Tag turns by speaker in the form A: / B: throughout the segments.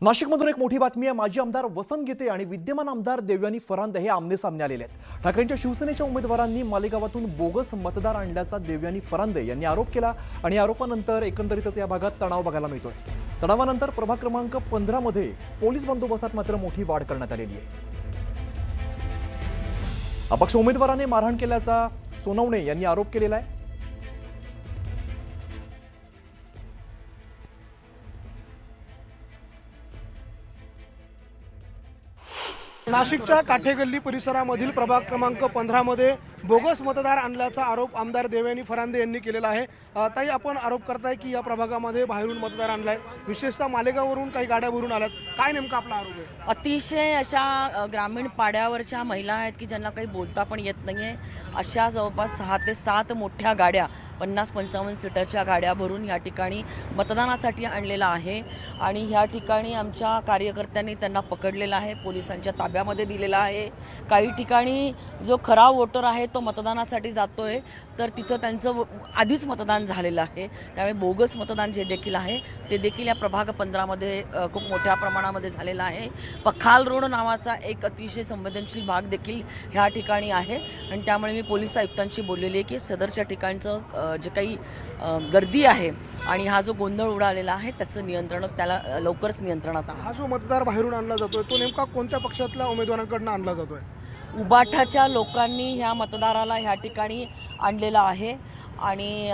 A: नाशिकमधून एक मोठी बातमी आहे। माजी आमदार वसंत गीते आणि विद्यमान आमदार देवयानी फरांदे हे आमने सामने आलेले आहेत। ठाकरेंच्या शिवसेनेच्या उमेदवारांनी मालेगावातून बोगस मतदार आणल्याचा देवयानी फरांदे यांनी आरोप केला आणि आरोपानंतर एकंदरीतच या भागात तणाव बघायला मिळतोय। तणावानंतर प्रभाग क्रमांक 15 मध्ये पोलीस बंदोबस्तात मात्र मोठी वाढ करण्यात आलेली आहे। अपक्ष उमेदवाराने मारहाण केल्याचा सोनवणे यांनी आरोप केलेला आहे।
B: नाशिकच्या काठेगल्ली परिसरामधील प्रभाग क्रमांक 15 मध्ये बोगस मतदार आणल्याचा आरोप आमदार देवयानी फरांदे यांनी केलेला आहे। ताई, आपण आरोप करताय की या प्रभागामध्ये बाहेरून मतदार आणलाय, विशेषतः मालेगाववरून काही गाड्या भरून आल्यात, काय नेमका आपला आरोप आहे?
C: अतिशय अशा ग्रामीण पाड्यावरच्या महिला आहेत की ज्यांना काही बोलता पण येत नाहीये, अशा जवळपास 6 ते 7 मोठ्या गाड्या 50-55 सीटरच्या गाड्या भरून या ठिकाणी मतदानासाठी आणलेला आहे आणि ह्या ठिकाणी आमच्या कार्यकर्त्यांनी त्यांना पकडलेलं आहे, पोलिसांच्या ताब्यामध्ये दिलेला आहे। काही ठिकाणी जो खरा वोटर आहे तो मतदानासाठी जातोय तर तिथं त्यांचं आधीच मतदान झालेलं आहे, त्यामुळे बोगस मतदान जे देखील आहे ते देखील या प्रभाग 15 मध्ये खूप मोठ्या प्रमाणामध्ये झालेलं आहे। पखाल रोड नावाचा एक अतिशय संवेदनशील भाग देखील ह्या ठिकाणी आहे आणि त्यामुळे मी पोलीस आयुक्तांशी बोललेली आहे की सदरच्या ठिकाणचं जे काही गर्दी आहे आणि हा जो गोंधळ उडालेला आहे त्याचं नियंत्रण त्याला लवकरच नियंत्रणात आणा।
B: हा जो मतदार बाहेरून आणला जातोय तो नेमका कोणत्या पक्षातल्या उमेदवारांकडून आणला जातोय?
C: उबाठाच्या लोकांनी ह्या मतदाराला ह्या ठिकाणी आणलेलं आहे आणि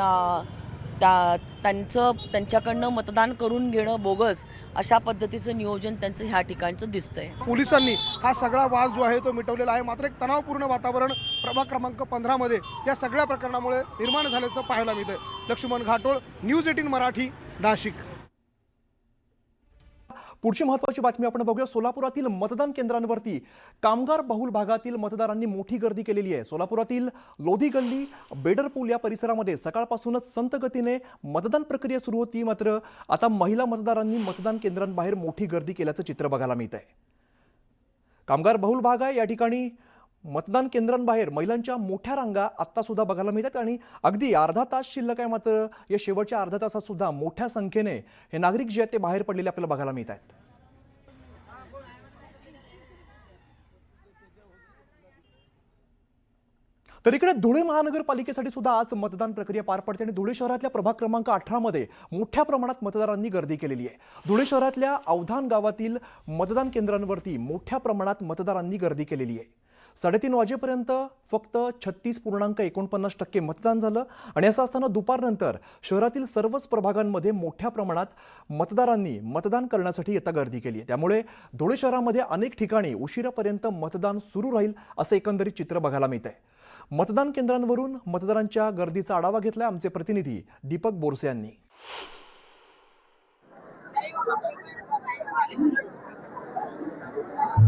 C: त्यांच्याकडनं मतदान करून घेणं बोगस अशा पद्धतीचं नियोजन त्यांचं ह्या ठिकाणचं दिसतंय।
B: पोलिसांनी हा सगळा वाद जो आहे तो मिटवलेला आहे, मात्र एक तणावपूर्ण वातावरण प्रभाग क्रमांक 15 मध्ये या सगळ्या प्रकरणामुळे निर्माण झाल्याचं पाहायला मिळतंय। लक्ष्मण घाटोळ, न्यूज 18 मराठी, नाशिक।
A: पुढची महत्त्वाची बातमी आपण बघूया। सोलापुरातील मतदान केंद्रांवरती कामगार बहुल भागातील मतदारांनी मोठी गर्दी केलेली आहे। सोलापुरातील लोधी गल्ली, बेडरपूल या परिसरामध्ये सकाळपासूनच संत गतीने मतदान प्रक्रिया सुरू होती, मात्र आता महिला मतदारांनी मतदान केंद्रांबाहेर मोठी गर्दी केल्याचं चित्र बघायला मिळत आहे। कामगार बहुल भाग आहे, या ठिकाणी मतदान केंद्रांबाहेर महिलांच्या मोठ्या रांगा आत्ता सुद्धा बघायला मिळतात आणि अगदी अर्धा तास शिल्लक आहे, मात्र या शेवटच्या अर्ध्या तासात सुद्धा मोठ्या संख्येने हे नागरिक जे आहेत ते बाहेर पडलेले आपल्याला बघायला मिळत आहेत। तर इकडे धुळे महानगरपालिकेसाठी सुद्धा आज मतदान प्रक्रिया पार पडते आणि धुळे शहरातल्या प्रभाग क्रमांक 18 मध्ये मोठ्या प्रमाणात मतदारांनी गर्दी केलेली आहे। धुळे शहरातल्या अवधान गावातील मतदान केंद्रांवरती मोठ्या प्रमाणात मतदारांनी गर्दी केलेली आहे। 3:30 वाजेपर्यंत फक्त 36.49% मतदान झालं आणि असं असताना दुपारनंतर शहरातील सर्वच प्रभागांमध्ये मोठ्या प्रमाणात मतदारांनी मतदान करण्यासाठी येता गर्दी केली आहे। त्यामुळे धुळे शहरामध्ये अनेक ठिकाणी उशिरापर्यंत मतदान सुरू राहील असं एकंदरीत चित्र बघायला मिळतंय। मतदान केंद्रांवरून मतदारांच्या गर्दीचा आढावा घेतलाय आमचे प्रतिनिधी दीपक बोरसे यांनी।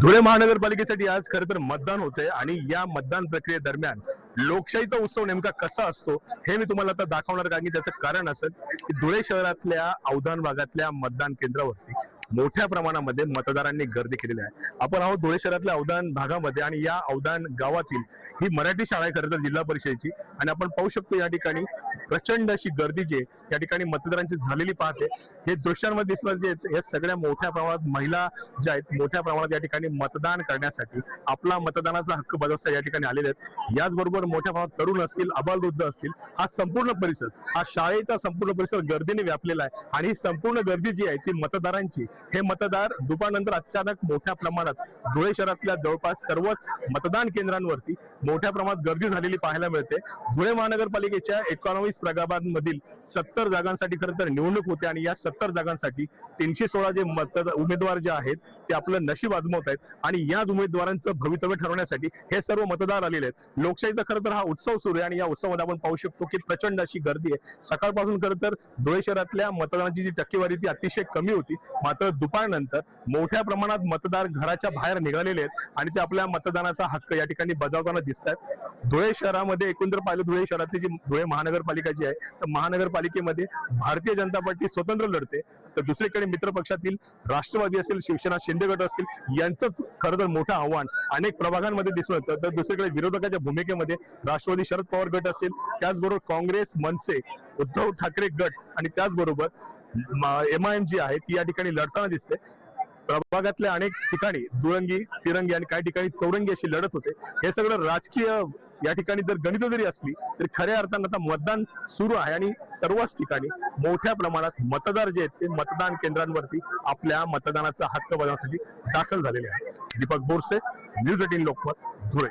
D: धुळे महानगरपालिकेसाठी आज खरं तर मतदान होतंय आणि या मतदान प्रक्रियेदरम्यान लोकशाहीचा उत्सव नेमका कसा असतो हे मी तुम्हाला आता दाखवणार, कारण की त्याचं कारण असेल की धुळे शहरातल्या अवधान भागातल्या मतदान केंद्रावरती मोठ्या प्रमाणामध्ये मतदारांनी गर्दी केलेली आहे। आपण आहोत धुळे शहरातल्या अवधान भागामध्ये आणि या अवधान गावातील ही मराठी शाळा आहे खरं तर जिल्हा परिषदेची, आणि आपण पाहू शकतो या ठिकाणी प्रचंड अशी गर्दी जी या ठिकाणी मतदारांची झालेली पाहते। हे दृश्यांमध्ये दिसणार जे हे सगळ्या मोठ्या प्रमाणात महिला ज्या आहेत मोठ्या प्रमाणात या ठिकाणी मतदान करण्यासाठी आपला मतदानाचा हक्क बजावण्यासाठी या ठिकाणी आलेले आहेत। याचबरोबर मोठ्या प्रमाणात तरुण असतील, अबालवृद्ध असतील, हा संपूर्ण परिसर, हा शाळेचा संपूर्ण परिसर गर्दीने व्यापलेला आहे आणि ही संपूर्ण गर्दी जी आहे ती मतदारांची, हे मतदार दुपारनंतर अचानक मोठ्या प्रमाणात धुळे शहरातल्या जवळपास सर्वच मतदान केंद्रांवरती मोठ्या प्रमाणात गर्दी झालेली पाहायला मिळते। धुळे महानगरपालिकेच्या 19 प्रभागांमधील 70 जागांसाठी खरं तर निवडणूक होते आणि या 70 जागांसाठी 316 जे उमेदवार जे आहेत ते आपलं नशीब आजमावत आहेत आणि याच उमेदवारांचं भवितव्य ठरवण्यासाठी हे सर्व मतदार आलेले आहेत। लोकशाहीचा खरं तर हा उत्सव सुरू आहे आणि या उत्सवामध्ये आपण पाहू शकतो की प्रचंड अशी गर्दी आहे। सकाळपासून खरं तर धुळे शहरातल्या मतदानाची जी टक्केवारी ती अतिशय कमी होती, मात्र दुपारनंतर मोठ्या प्रमाणात मतदार घराच्या बाहेर निघालेले आहेत आणि ते आपल्या मतदानाचा हक्क या ठिकाणी बजावताना दिसत आहेत। धुळे शहरामध्ये एकंदर पाहिलं, धुळे शहरातली जी धुळे महानगरपालिका जी आहे तर महानगरपालिकेमध्ये भारतीय जनता पार्टी स्वतंत्र लढते, तर दुसरीकडे मित्र पक्षातील राष्ट्रवादी असेल, शिवसेना, शिंदे गट असतील यांचंच खरं तर मोठं आव्हान अनेक प्रभागांमध्ये दिसून येतं। तर दुसरीकडे विरोधकाच्या भूमिकेमध्ये राष्ट्रवादी शरद पवार गट असेल, त्याचबरोबर काँग्रेस, मनसे, उद्धव ठाकरे गट आणि त्याचबरोबर MIM जी आहे ती या ठिकाणी लढताना दिसते। प्रभागातल्या अनेक ठिकाणी दुरंगी तिरंगी आणि काही ठिकाणी चौरंगी अशी लढत होते. हे सगळं राजकीय या ठिकाणी जर गणित जरी असली तरी खऱ्या अर्थानं आता मतदान सुरू आहे आणि सर्वच ठिकाणी मोठ्या प्रमाणात मतदार जे आहेत ते मतदान केंद्रांवरती आपल्या मतदानाचा हक्क बजावण्यासाठी दाखल झालेले आहेत. दीपक बोरसे, न्यूज 18 लोकमत, धुळे.